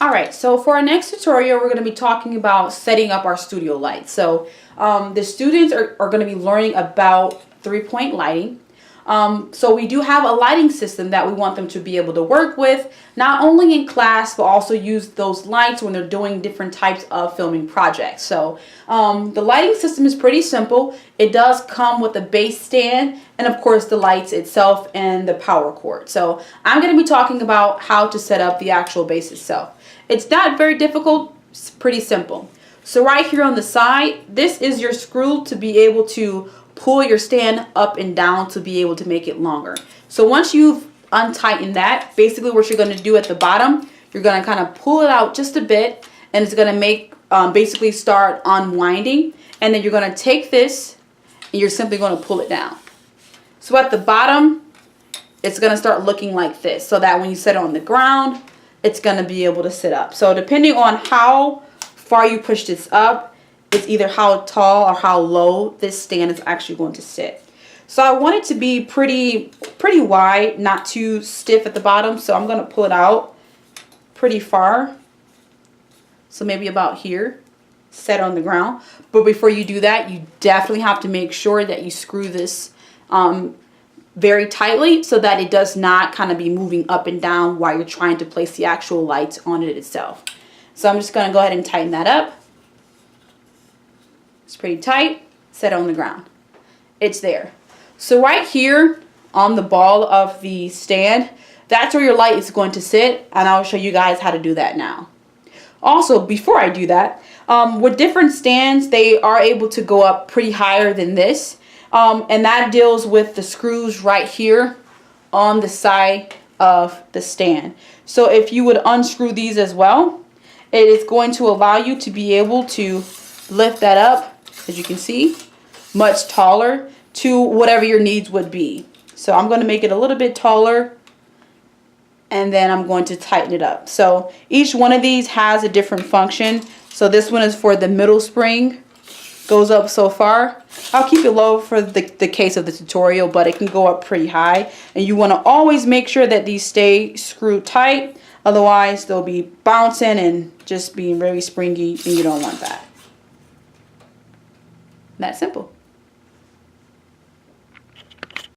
Alright, so for our next tutorial, we're going to be talking about setting up our studio lights. So the students are going to be learning about 3-point lighting. So we do have a lighting system that we want them to be able to work with, not only in class, but also use those lights when they're doing different types of filming projects. So the lighting system is pretty simple. It does come with a base stand and of course the lights itself and the power cord. So I'm going to be talking about how to set up the actual base itself. It's not very difficult, it's pretty simple. So right here on the side, this is your screw to be able to pull your stand up and down to be able to make it longer. So once you've untightened that, basically what you're going to do at the bottom, you're going to kind of pull it out just a bit, and it's going to make basically start unwinding, and then you're going to take this and you're simply going to pull it down. So at the bottom, it's going to start looking like this, so that when you set it on the ground, it's going to be able to sit up. So depending on how far you push this up, it's either how tall or how low this stand is actually going to sit. So I want it to be pretty wide, not too stiff at the bottom. So I'm going to pull it out pretty far. So maybe about here, set on the ground. But before you do that, you definitely have to make sure that you screw this very tightly so that it does not kind of be moving up and down while you're trying to place the actual lights on it itself. So I'm just going to go ahead and tighten that up. It's pretty tight. Set it on the ground. It's there. So right here on the ball of the stand, that's where your light is going to sit, and I'll show you guys how to do that now. Also, before I do that, with different stands, they are able to go up pretty higher than this, and that deals with the screws right here on the side of the stand. So if you would unscrew these as well, it is going to allow you to be able to lift that up, as you can see, much taller to whatever your needs would be. So I'm going to make it a little bit taller, and then I'm going to tighten it up. So each one of these has a different function. So this one is for the middle spring, goes up so far. I'll keep it low for the case of the tutorial, but it can go up pretty high. And you want to always make sure that these stay screwed tight. Otherwise, they'll be bouncing and just being very springy, and you don't want that. That simple.